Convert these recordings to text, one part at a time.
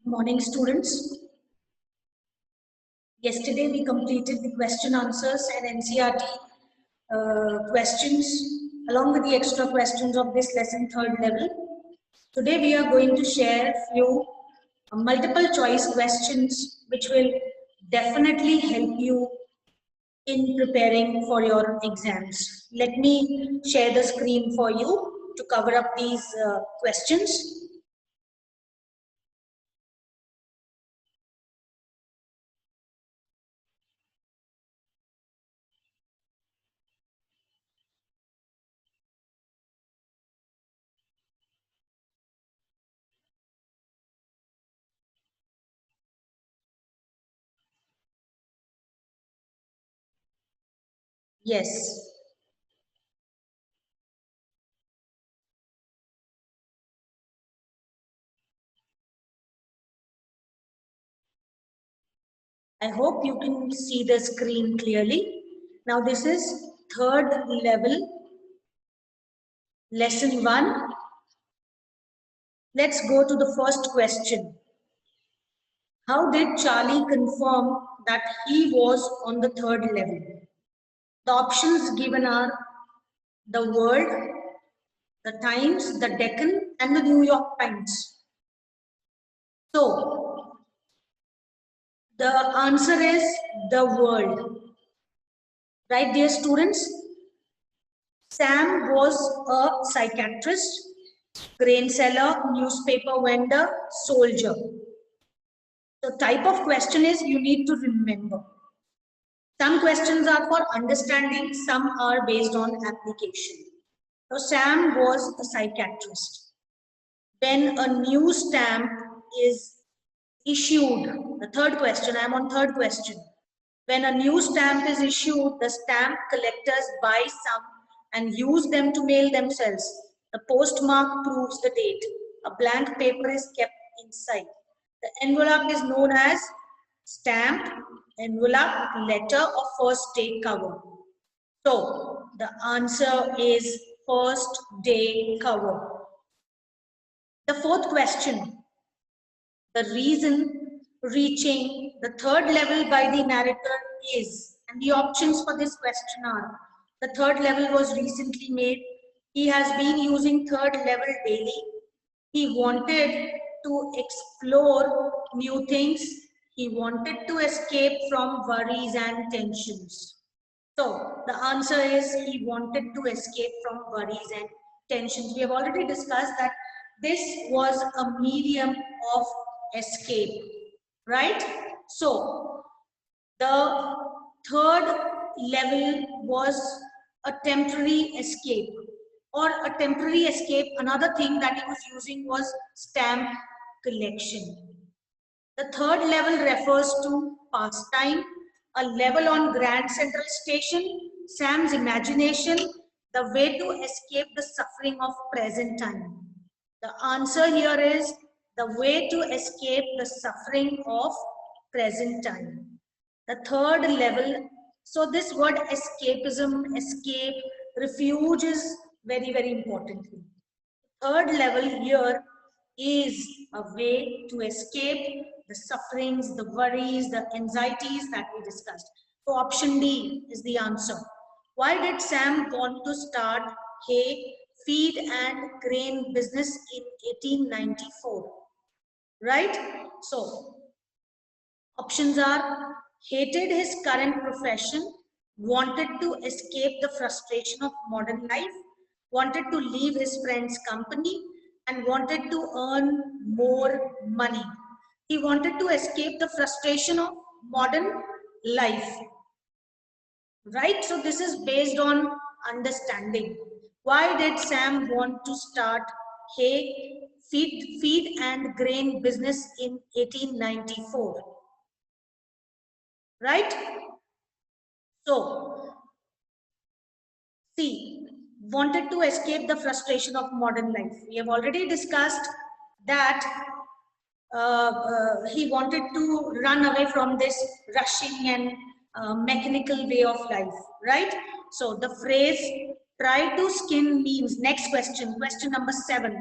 Morning, students. Yesterday we completed the question answers and NCRT questions along with the extra questions of this lesson 3rd level. Today we are going to share few multiple choice questions which will definitely help you in preparing for your exams. Let me share the screen for you to cover up these questions. Yes. I hope you can see the screen clearly. Now this is 3rd level, lesson 1. Let's go to the first question. How did Charlie confirm that he was on the 3rd level? The options given are the World, the Times, the Deccan, and the New York Times. So, the answer is the World. Right, dear students? Sam was a psychiatrist, grain seller, newspaper vendor, soldier. The type of question is you need to remember. Some questions are for understanding, some are based on application. So Sam was a psychiatrist. When a new stamp is issued, the 3rd question, I am on 3rd question. When a new stamp is issued, the stamp collectors buy some and use them to mail themselves. The postmark proves the date. A blank paper is kept inside. The envelope is known as stamp, envelope, letter, or first day cover. So the answer is first day cover. The 4th question. The reason reaching the 3rd level by the narrator is, and the options for this question are, the 3rd level was recently made, he has been using 3rd level daily, he wanted to explore new things, he wanted to escape from worries and tensions. So the answer is he wanted to escape from worries and tensions. We have already discussed that this was a medium of escape, right? So the 3rd level was a temporary escape, or a temporary escape. Another thing that he was using was stamp collection. The 3rd level refers to pastime, a level on Grand Central Station, Sam's imagination, the way to escape the suffering of present time. The answer here is the way to escape the suffering of present time. The 3rd level, so this word escapism, escape, refuge is very, very important. 3rd level here is a way to escape the sufferings, the worries, the anxieties that we discussed. So option D is the answer. Why did Sam want to start hay, feed and grain business in 1894? Right? So options are hated his current profession, wanted to escape the frustration of modern life, wanted to leave his friend's company, and wanted to earn more money. He wanted to escape the frustration of modern life. Right? So this is based on understanding. Why did Sam want to start hay, feed and grain business in 1894? Right? So, see, wanted to escape the frustration of modern life. We have already discussed that he wanted to run away from this rushing and mechanical way of life, right? So the phrase try to skin means, next question, question number 7.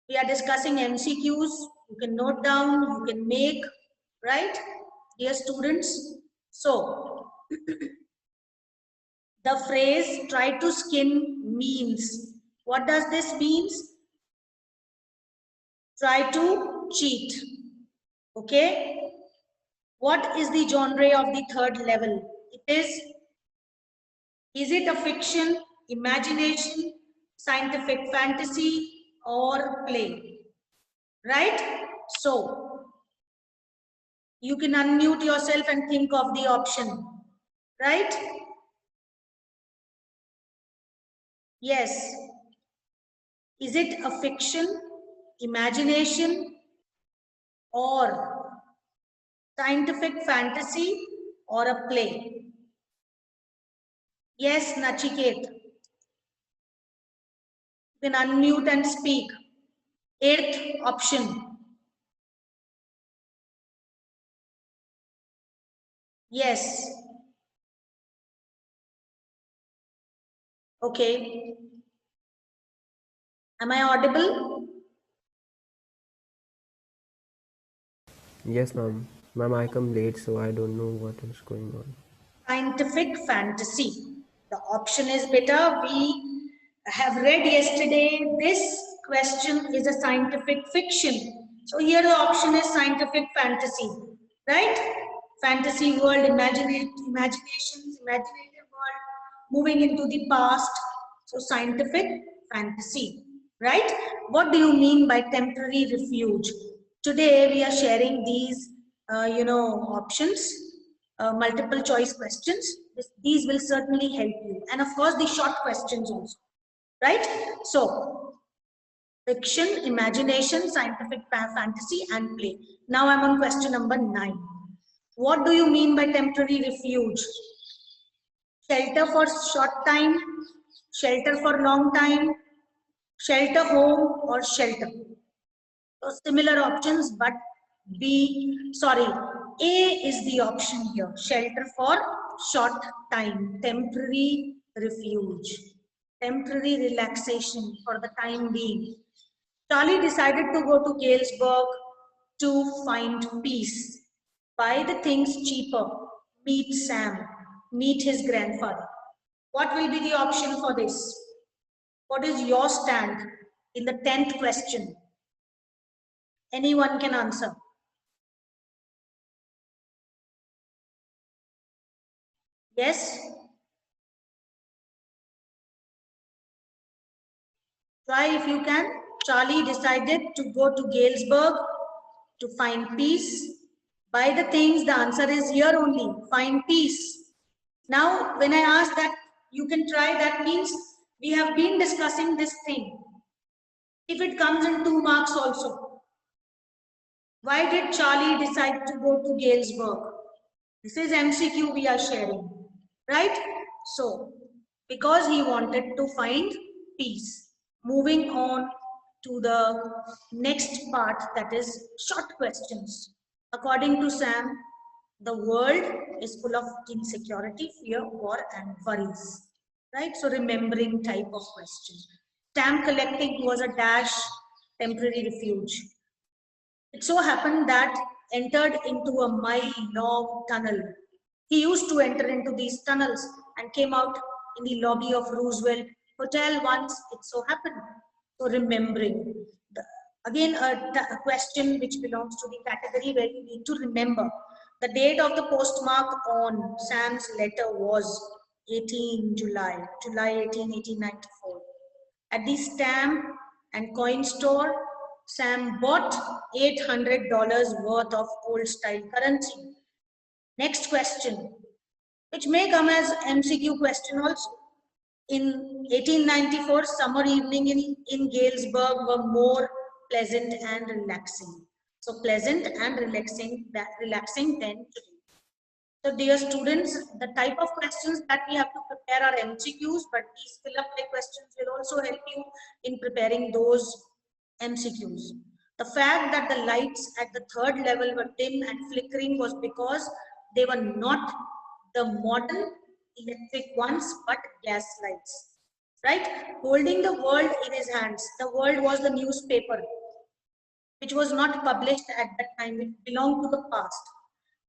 We are discussing MCQs. You can note down, you can make, right, dear students? So, the phrase try to skin means, what does this means? Try to cheat, okay? What is the genre of the third level? Is it a fiction, imagination, scientific fantasy, or play? Right? So, you can unmute yourself and think of the option. Right? Yes. Is it a fiction, imagination, or scientific fantasy, or a play? Yes, Nachiket. You can unmute and speak. Eighth option. Yes. Okay. Am I audible? Yes, ma'am. Ma'am, I come late, so I don't know what is going on. Scientific fantasy. The option is better. We have read yesterday. This question is a scientific fiction. So here the option is scientific fantasy, right? Fantasy world, imaginations, imaginative world, moving into the past. So scientific fantasy, right? What do you mean by temporary refuge? Today we are sharing these, options, multiple choice questions. These will certainly help you, and of course the short questions also, right? So fiction, imagination, scientific fantasy, and play. Now I'm on question number 9. What do you mean by temporary refuge? Shelter for short time, shelter for long time, shelter home, or shelter? So similar options, but A is the option here. Shelter for short time, temporary refuge, temporary relaxation for the time being. Charlie decided to go to Galesburg to find peace. Buy the things cheaper. Meet Sam. Meet his grandfather. What will be the option for this? What is your stand in the 10th question? Anyone can answer. Yes? Try if you can. Charlie decided to go to Galesburg to find peace. Buy the things, the answer is here only. Find peace. Now, when I ask that you can try, that means we have been discussing this thing. If it comes in 2 marks also, why did Charlie decide to go to Galesburg? This is MCQ we are sharing, right? So, because he wanted to find peace. Moving on to the next part, that is short questions. According to Sam, the world is full of insecurity, fear, war, and worries, right? So remembering type of question. Stamp collecting was a dash temporary refuge. It so happened that entered into a mile-long tunnel. He used to enter into these tunnels and came out in the lobby of Roosevelt Hotel once. It so happened. So remembering. Again, a question which belongs to the category where you need to remember. The date of the postmark on Sam's letter was 18 July, July 18, 1894. At the stamp and coin store, Sam bought $800 worth of old style currency. Next question, which may come as MCQ question also. In 1894, summer evening in Galesburg were more pleasant and relaxing. So pleasant and relaxing than today. So dear students, the type of questions that we have to prepare are MCQs, but these fill-up-like questions will also help you in preparing those MCQs. The fact that the lights at the third level were dim and flickering was because they were not the modern electric ones, but gas lights. Right? Holding the world in his hands. The world was the newspaper. which was not published at that time. It belonged to the past.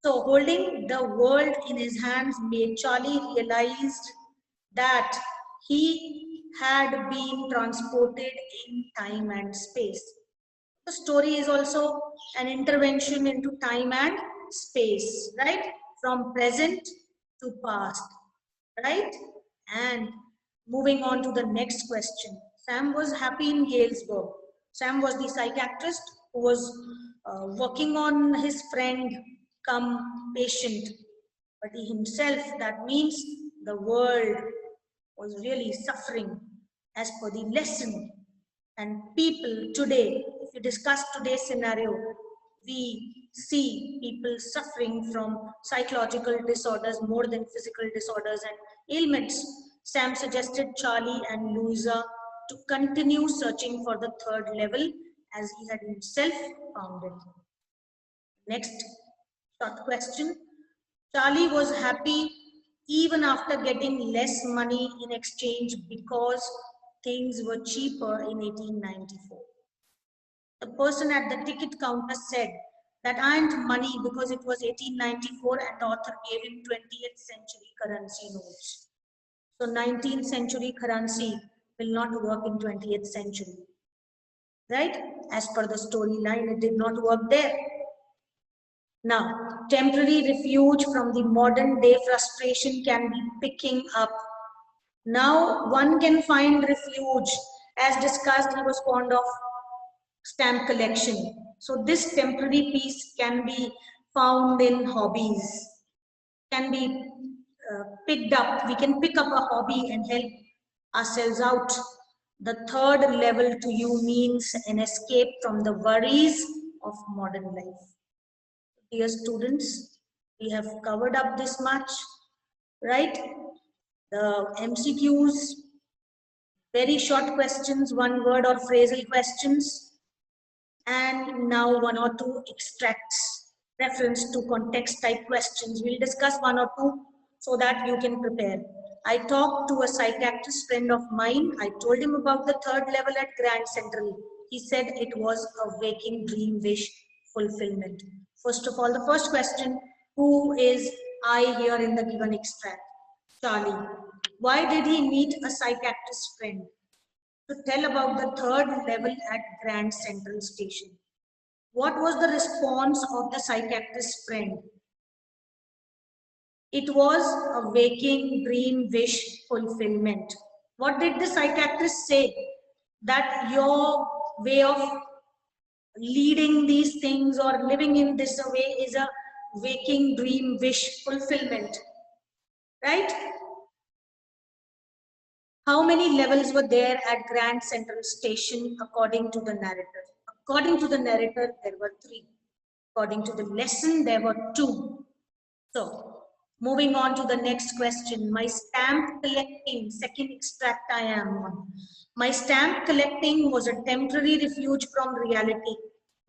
So holding the world in his hands made Charlie realized that he had been transported in time and space. The story is also an intervention into time and space, right? From present to past, right? And moving on to the next question. Sam was happy in Galesburg. Sam was the psychiatrist who was working on his friend come patient, but he himself, that means the world was really suffering as per the lesson. And people today, if you discuss today's scenario, we see people suffering from psychological disorders more than physical disorders and ailments. Sam suggested Charlie and Louisa to continue searching for the third level as he had himself found it. Next short question. Charlie was happy even after getting less money in exchange because things were cheaper in 1894. The person at the ticket counter said that ain't money because it was 1894 and the author gave him 20th century currency notes. So 19th century currency will not work in 20th century. Right? As per the storyline, it did not work there. Now, temporary refuge from the modern day frustration can be picking up. Now, one can find refuge. As discussed, he was fond of stamp collection. So, this temporary peace can be found in hobbies, can be picked up. We can pick up a hobby and help ourselves out. The third level to you means an escape from the worries of modern life. Dear students, we have covered up this much, right? The MCQs, very short questions, one word or phrasal questions, and now one or two extracts, reference to context type questions. We'll discuss one or two so that you can prepare. I talked to a psychiatrist friend of mine. I told him about the third level at Grand Central. He said it was a waking dream wish fulfillment. First of all, the first question, who is I here in the given extract? Charlie. Why did he meet a psychiatrist friend? To tell about the third level at Grand Central Station. What was the response of the psychiatrist friend? It was a waking dream wish fulfillment. What did the psychiatrist say? That your way of leading these things or living in this way is a waking dream wish fulfillment. Right? How many levels were there at Grand Central Station according to the narrator? According to the narrator, there were 3. According to the lesson, there were 2. So, moving on to the next question. My stamp collecting, second extract I am on. My stamp collecting was a temporary refuge from reality.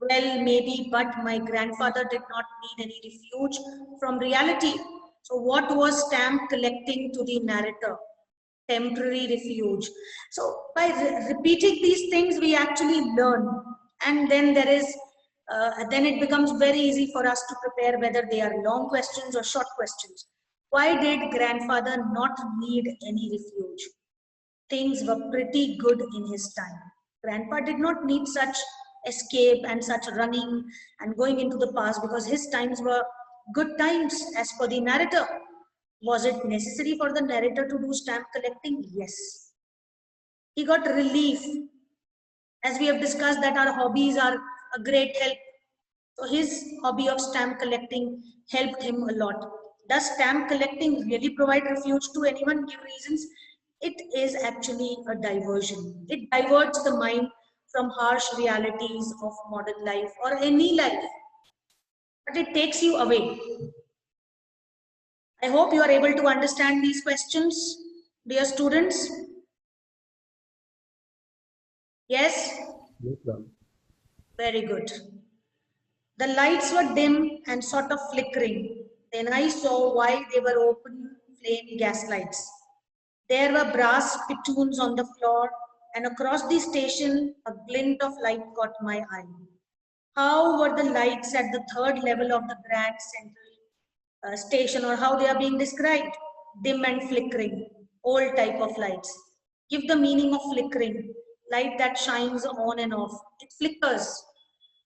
Well, maybe, but my grandfather did not need any refuge from reality. So, what was stamp collecting to the narrator? Temporary refuge. So by repeating these things, we actually learn, and then there is then it becomes very easy for us to prepare whether they are long questions or short questions. Why did grandfather not need any refuge? Things were pretty good in his time. Grandpa did not need such escape and such running and going into the past because his times were good times as per the narrator. Was it necessary for the narrator to do stamp collecting? Yes. He got relief. As we have discussed that our hobbies are a great help. So his hobby of stamp collecting helped him a lot. Does stamp collecting really provide refuge to anyone? Give reasons. It is actually a diversion. It diverts the mind from harsh realities of modern life or any life. But it takes you away. I hope you are able to understand these questions, dear students. Yes? Yes, ma'am. Very good. The lights were dim and sort of flickering. Then I saw why they were open flame gas lights. There were brass spittoons on the floor, and across the station, a glint of light caught my eye. How were the lights at the third level of the Grand Central Station, or how they are being described? Dim and flickering, old type of lights. Give the meaning of flickering, light that shines on and off. It flickers.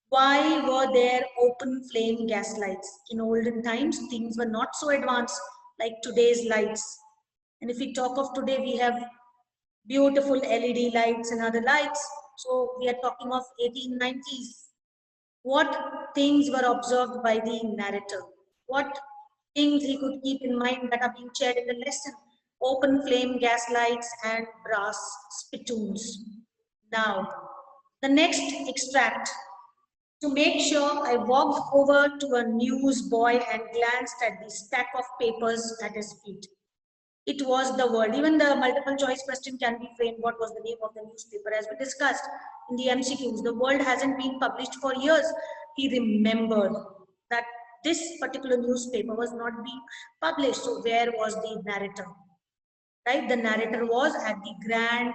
Why were there open flame gas lights? In olden times, things were not so advanced like today's lights. And if we talk of today, we have beautiful LED lights and other lights. So we are talking of 1890s. What things were observed by the narrator? What things he could keep in mind that are being shared in the lesson? Open flame gas lights and brass spittoons. Now, the next extract. To make sure, I walked over to a newsboy and glanced at the stack of papers at his feet. It was the world. Even the multiple choice question can be framed. What was the name of the newspaper? As we discussed in the MCQs, the world hasn't been published for years. He remembered that this particular newspaper was not being published. So where was the narrator? Right? The narrator was at the Grand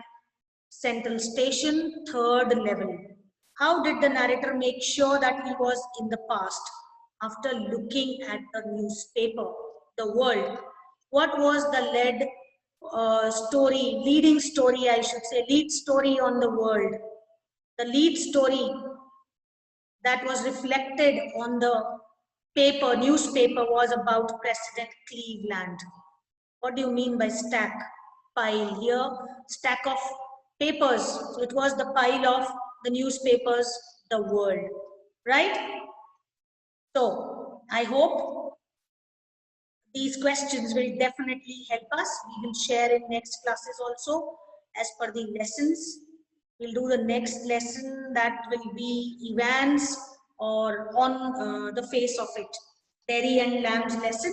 Central Station, third level. How did the narrator make sure that he was in the past? After looking at the newspaper, the world. What was the leading story, I should say, lead story on the world? The lead story that was reflected on the newspaper was about President Cleveland. What do you mean by stack? Pile. Here, stack of papers. So it was the pile of the newspapers, the world. Right? So I hope these questions will definitely help us. We will share in next classes also as per the lessons. We'll do the next lesson that will be events or on the face of it. Dairy and lambs lesson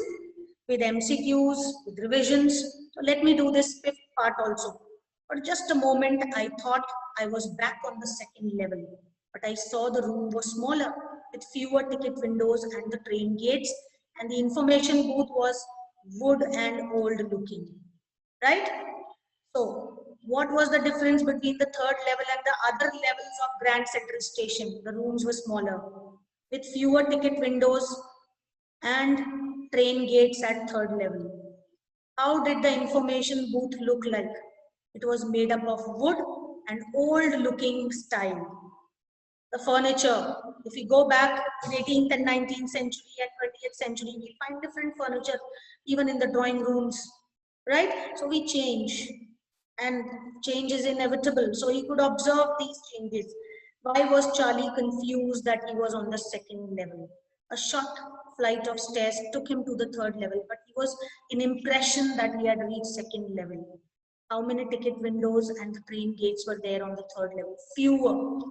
with MCQs, with revisions. So let me do this fifth part also. For just a moment, I thought I was back on the second level, but I saw the room was smaller with fewer ticket windows and the train gates, and the information booth was wood and old looking, right? So what was the difference between the third level and the other levels of Grand Central Station? The rooms were smaller with fewer ticket windows and train gates at third level. How did the information booth look like? It was made up of wood and old looking style. The furniture, if we go back in 18th and 19th century and 20th century, we find different furniture even in the drawing rooms, right? So we change, and change is inevitable. So he could observe these changes. Why was Charlie confused that he was on the second level? A short flight of stairs took him to the third level, but he was in impression that he had reached second level. How many ticket windows and the train gates were there on the third level? Fewer.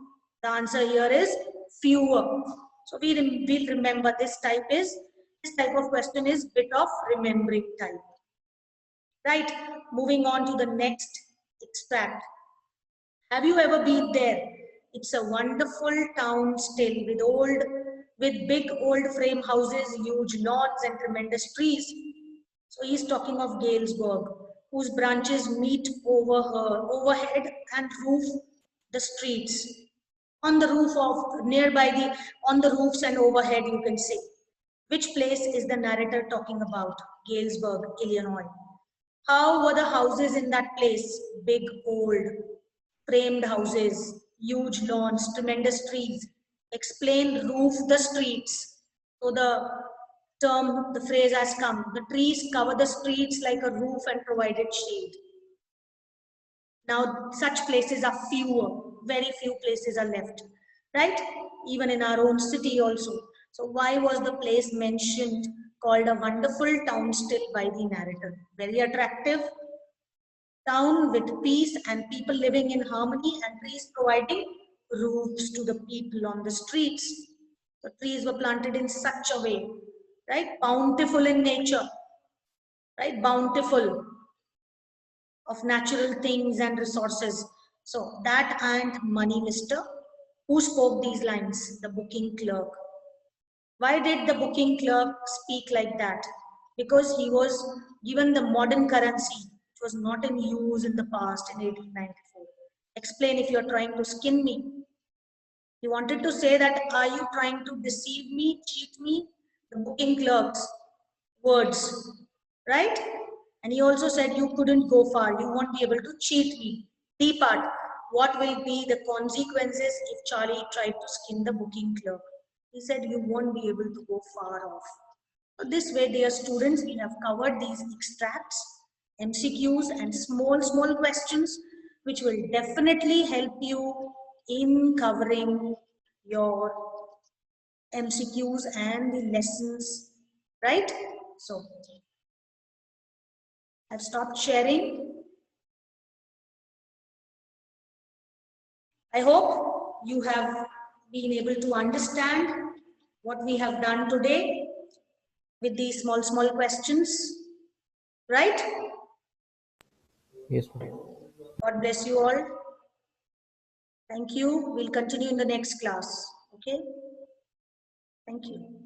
The answer here is fewer. So we'll remember this type of question is bit of remembering type. Right, moving on to the next extract. Have you ever been there? It's a wonderful town still with big old frame houses, huge lawns and tremendous trees. So he's talking of Galesburg, whose branches meet overhead and roof the streets. On the roof of on the roofs and overhead, you can see. Which place is the narrator talking about? Galesburg, Illinois. How were the houses in that place? Big, old, framed houses, huge lawns, tremendous trees. Explain roof the streets. So the phrase has come. The trees cover the streets like a roof and provided shade. Now, such places are fewer. Very few places are left, right? Even in our own city also. So why was the place mentioned called a wonderful town still by the narrator? Very attractive town with peace and people living in harmony, and trees providing roofs to the people on the streets. The trees were planted in such a way, right? Bountiful in nature, right? Bountiful of natural things and resources. So that and money, mister. Who spoke these lines? The booking clerk. Why did the booking clerk speak like that? Because he was given the modern currency, which was not in use in the past in 1894. Explain if you're trying to skin me. He wanted to say that, are you trying to deceive me, cheat me? The booking clerk's words, right? And he also said you couldn't go far, you won't be able to cheat me. D part, what will be the consequences if Charlie tried to skin the booking clerk? He said you won't be able to go far off. So this way, dear students, we have covered these extracts, MCQs and small questions, which will definitely help you in covering your MCQs and the lessons, right? So I've stopped sharing. I hope you have been able to understand what we have done today with these small questions, right? Yes, ma'am. God bless you all. Thank you. We'll continue in the next class. Okay. Thank you.